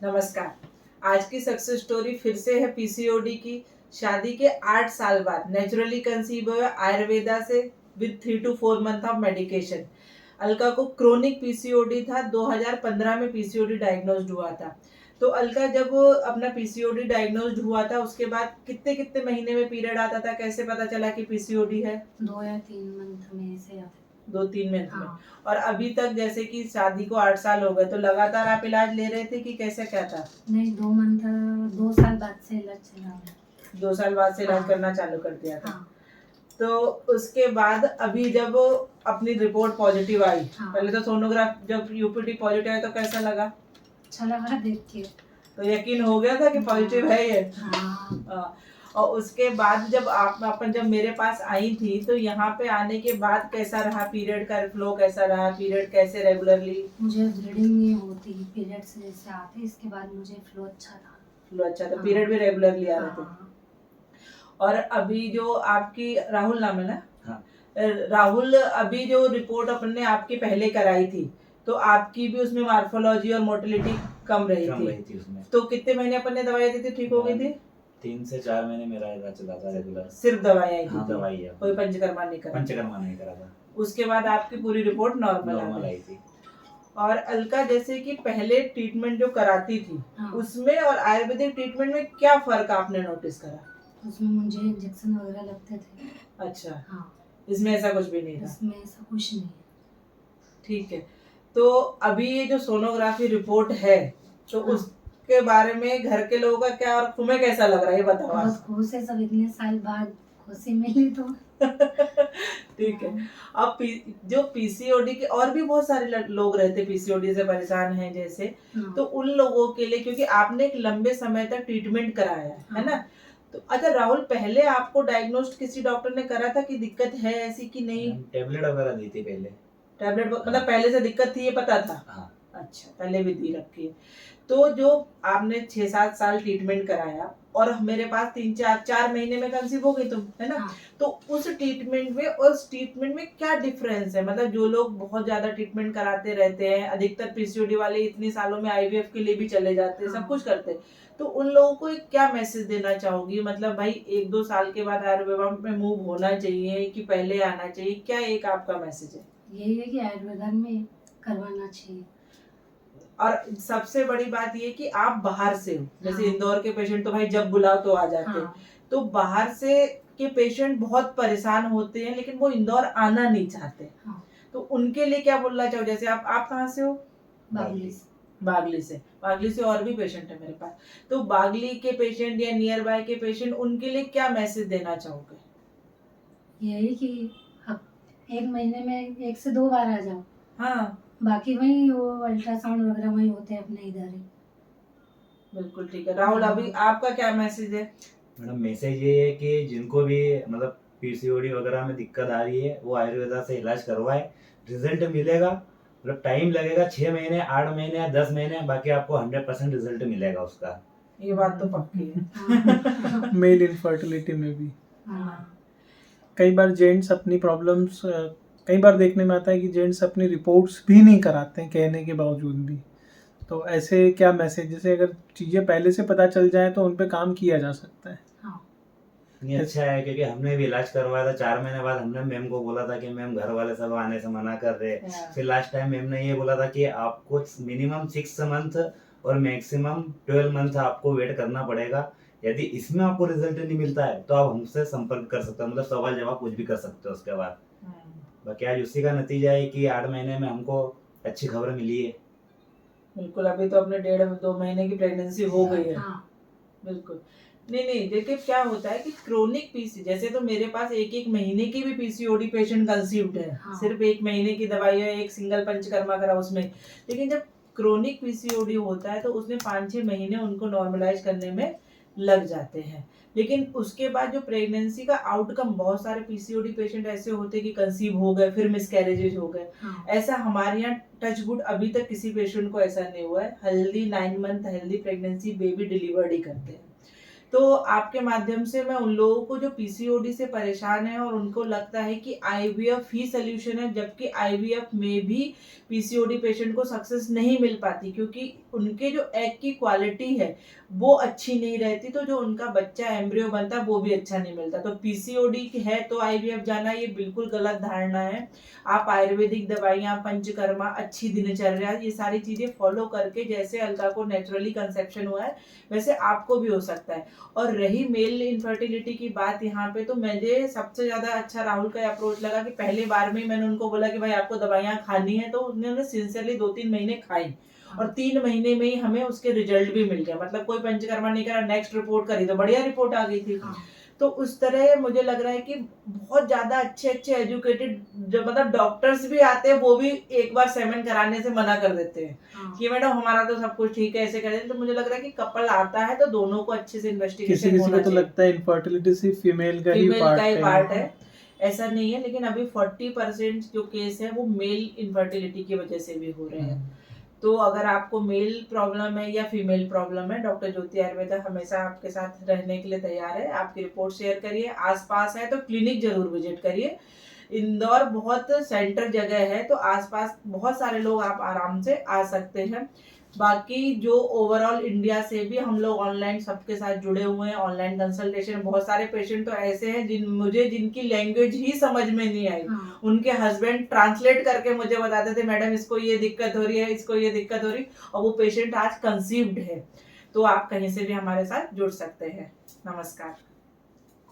नमस्कार। आज की सक्सेस स्टोरी फिर से है पीसीओडी की। शादी के 8 साल बाद नेचुरली कंसीव हुआ आयुर्वेदा से with 3 to 4 month of medication. Alka को क्रोनिक पीसीओडी था। 2015 में पीसीओडी डायग्नोज्ड हुआ था। तो अलका जब अपना पीसीओडी डायग्नोज्ड हुआ था उसके बाद कितने कितने महीने में पीरियड आता था, कैसे पता चला कि पीसीओडी है? 2 या 3 मंथ में से आते। 2-3 मंथ में। हाँ। और अभी तक जैसे कि शादी को 8 साल हो गए, तो लगातार आप इलाज ले रहे थे कि कैसे क्या था? नहीं, 2 साल बाद से इलाज चला रहा है। 2 साल बाद से इलाज हाँ। करना चालू कर दिया था। हाँ। तो उसके बाद अभी जब अपनी रिपोर्ट पॉजिटिव आई, हाँ। पहले तो सोनोग्राफ जब यूपीटी पॉजिटिव आया तो कैसा लगा? अच्छा लगा देख के। तो यकीन हो गया था कि पॉजिटिव है ये? हाँ। और उसके बाद जब जब मेरे पास आई थी तो यहाँ पे आने के बाद कैसा रहा पीरियड का फ्लो, कैसा रहा पीरियड, कैसे रेगुलरली? मुझे ब्लीडिंग नहीं होती, पीरियड्स जैसे आते, इसके बाद मुझे फ्लो अच्छा था। फ्लो अच्छा था, हाँ। पीरियड भी रेगुलरली आ रहे थे। हाँ। और अभी जो आपकी राहुल नाम है ना? हाँ। राहुल, अभी जो रिपोर्ट अपन ने आपकी पहले कराई थी तो आपकी भी उसमें मार्फोलॉजी और मोटिलिटी कम रही थी उसमें। तो कितने महीने अपन ने दवाई दी थी, ठीक हो गई थी? 3 से 4 महीने मेरा इलाज चला था रेगुलर। सिर्फ दवाई आई थी? हाँ, दवाई है। कोई पंचकर्मा नहीं करा? पंचकर्मा नहीं करा था। उसके बाद आपकी पूरी रिपोर्ट नॉर्मल आई थी। और अलका जैसे कि पहले ट्रीटमेंट जो कराती थी, हाँ। उसमें और आयुर्वेदिक ट्रीटमेंट में क्या फर्क आपने नोटिस करा? उसमें मुझे इंजेक्शन वगैरह लगते थे। अच्छा। हाँ। इसमें ऐसा कुछ भी नहीं था? इसमें ऐसा कुछ नहीं है। ठीक है। तो अभी ये जो सोनोग्राफी रिपोर्ट है तो हाँ। उसके बारे में घर के लोगों का क्या और तुम्हें कैसा लग रहा है ये बताओ आज। बहुत खुश है सब, इतने साल बाद खुशी मिली तो। ठीक है। अब जो पीसीओडी के और भी बहुत सारे लोग रहते पीसीओडी से परेशान हैं जैसे, हाँ। तो उन लोगों के लिए, क्योंकि आपने एक लंबे समय तक ट्रीटमेंट कराया है ना? तो अच्छा राहुल, पहले आपको डायग्नोस्ट किसी डॉक्टर ने करा था कि दिक्कत है ऐसी कि नहीं? टैबलेट वगैरह दी थी पहले। टैबलेट मतलब पहले से दिक्कत थी ये पता था? हाँ। अच्छा, पहले भी दी रखी है। तो जो आपने 6-7 साल ट्रीटमेंट कराया और मेरे पास 3-4 महीने में कंसीव हो गई तुम, है ना? हाँ। तो उस ट्रीटमेंट में और उस ट्रीटमेंट में क्या डिफरेंस है? मतलब जो लोग बहुत ज्यादा ट्रीटमेंट कराते रहते हैं, अधिकतर पीसीओडी वाले इतने सालों में आईवीएफ के लिए भी चले जाते हैं, सब कुछ करते हैं, तो उन लोगों को एक क्या मैसेज देना चाहोगी? मतलब भाई 1-2 साल के बाद आयुर्वेदा में मूव होना चाहिए कि पहले आना चाहिए, क्या एक आपका मैसेज है? यही है कि आयुर्वेदा में करवाना चाहिए। और सबसे बड़ी बात ये कि आप बाहर से हो, जैसे हाँ। इंदौर के पेशेंट तो भाई जब बुलाओ तो आ जाते हैं। हाँ। तो बाहर से के पेशेंट बहुत परेशान होते हैं लेकिन वो इंदौर आना नहीं चाहते। हाँ। तो उनके लिए क्या बोलना चाहो? जैसे आप कहाँ से हो? बागली से। बागली से और भी पेशेंट है मेरे पास। तो बागली के पेशेंट या नियर बाय के पेशेंट, उनके लिए क्या मैसेज देना चाहोगे? यही कि अब 1 महीने में 1 से 2 बार आ जाओ। हाँ बाकी वही वो अल्ट्रासाउंड वगैरह वही होते हैं अपने इधर ही। बिल्कुल ठीक है। राहुल, अभी आपका क्या मैसेज है? मैडम मैसेज ये है कि जिनको भी मतलब पीसीओडी वगैरह में दिक्कत आ रही है वो आयुर्वेदा से इलाज करवाए, रिजल्ट मिलेगा। मतलब टाइम लगेगा 6 महीने, 8 महीने या 10 महीने, बाकी आपको 100% रिजल्ट मिलेगा उसका। ये बात तो पक्की है। मेल इनफर्टिलिटी में भी हाँ। कई बार जेंट्स अपनी प्रॉब्लम्स, कई बार देखने में आता है कि जेंट्स अपनी रिपोर्ट्स भी नहीं कराते हैं कहने के बावजूद भी। तो ऐसे क्या मैसेज, जैसे अगर चीज़ें पहले से पता चल जाए तो उन पे काम किया जा सकता है। नहीं, अच्छा है क्योंकि हमने भी इलाज करवाया था। 4 महीने बाद हमने मैम को बोला था कि मैम घर वाले सब आने से मना कर रहे। फिर लास्ट टाइम मैम ने ये बोला था कि आपको मिनिमम 6 मंथ और मैक्सिमम 12 मंथ आपको वेट करना पड़ेगा। यदि इसमें आपको रिजल्ट नहीं मिलता है तो आप हमसे संपर्क कर सकते हो, मतलब सवाल जवाब कुछ भी कर सकते हो उसके बाद। बाकी आज उसी का नतीजा है कि 8 महीने में हमको अच्छी खबर मिली है। बिल्कुल, अभी तो अपने 1.5-2 महीने की प्रेगनेंसी हो गई है। हाँ। बिल्कुल। नहीं देखिए क्या होता है कि क्रोनिक पीसी, जैसे तो मेरे पास 1-1 महीने की भी पीसीओडी पेशेंट कंसीव्ड है। हाँ। सिर्फ सिर्फ 1 महीने की दवाई है, एक सिंगल पंचकर्मा करा उसमें। लेकिन जब क्रोनिक पीसीओडी होता है तो उसमें 5-6 महीने उनको नॉर्मलाइज करने में लग जाते हैं। लेकिन उसके बाद जो प्रेगनेंसी का आउटकम, बहुत सारे पीसीओडी पेशेंट ऐसे होते हैं कि कंसीव हो गए फिर मिसकैरेजेस हो गए। हाँ। ऐसा हमारे यहाँ टचवुड अभी तक किसी पेशेंट को ऐसा नहीं हुआ है। Healthy 9 month healthy pregnancy baby delivered ही करते हैं। तो आपके माध्यम से मैं उन लोगों को जो पीसीओडी से परेशान है और उनको लगता है कि आईवीएफ ही सोल्यूशन है, जबकि आईवीएफ में भी पीसीओडी पेशेंट को सक्सेस नहीं मिल पाती, क्योंकि उनके जो एग की क्वालिटी है वो अच्छी नहीं रहती, तो जो उनका बच्चा एम्ब्रियो बनता है वो भी अच्छा नहीं मिलता। तो पीसीओडी है तो आईवीएफ जाना ये बिल्कुल गलत धारणा है। आप आयुर्वेदिक दवाइयाँ, पंचकर्मा, अच्छी दिनचर्या, ये सारी चीजें फॉलो करके जैसे अलका को नेचुरली कंसेप्शन हुआ है वैसे आपको भी हो सकता है। और रही मेल इनफर्टिलिटी की बात यहाँ पे, तो मुझे सबसे ज्यादा अच्छा राहुल का अप्रोच लगा कि पहले बार में मैंने उनको बोला कि भाई आपको दवाइयाँ खानी है, तो उन्होंने सिंसियरली 2-3 महीने खाई और 3 महीने में ही हमें उसके रिजल्ट भी मिल गया। मतलब कोई पंचकर्मा नहीं करा, नेक्स्ट रिपोर्ट करी तो बढ़िया रिपोर्ट आ गई थी। तो उस तरह मुझे लग रहा है कि बहुत ज्यादा अच्छे एजुकेटेड जो मतलब डॉक्टर्स भी आते हैं, वो भी एक बार सेमेन कराने से मना कर देते हैं कि मैडम हमारा तो सब कुछ ठीक है, ऐसे करें। तो मुझे लग रहा है कि कपल आता है तो दोनों को अच्छे से इन्वेस्टिगेशन किसी को तो लगता है इनफर्टिलिटी सिर्फ फीमेल का ही पार्ट है। ऐसा नहीं है, लेकिन अभी 40% जो केस है वो मेल इनफर्टिलिटी की वजह से भी हो रहे हैं। तो अगर आपको मेल प्रॉब्लम है या फीमेल प्रॉब्लम है, डॉक्टर ज्योति आयुर्वेदा हमेशा आपके साथ रहने के लिए तैयार है। आपकी रिपोर्ट शेयर करिए, आसपास है तो क्लिनिक जरूर विजिट करिए। इंदौर बहुत सेंटर जगह है, तो आसपास बहुत सारे लोग आप आराम से आ सकते हैं। बाकी जो ओवरऑल इंडिया से भी हम लोग ऑनलाइन सबके साथ जुड़े हुए हैं, ऑनलाइन कंसल्टेशन। बहुत सारे पेशेंट तो ऐसे हैं जिनकी लैंग्वेज ही समझ में नहीं आई, उनके हस्बैंड ट्रांसलेट करके मुझे बताते थे मैडम इसको ये दिक्कत हो रही है, इसको ये दिक्कत हो रही, और वो पेशेंट आज कंसीव्ड है। तो आप कहीं से भी हमारे साथ जुड़ सकते हैं। नमस्कार।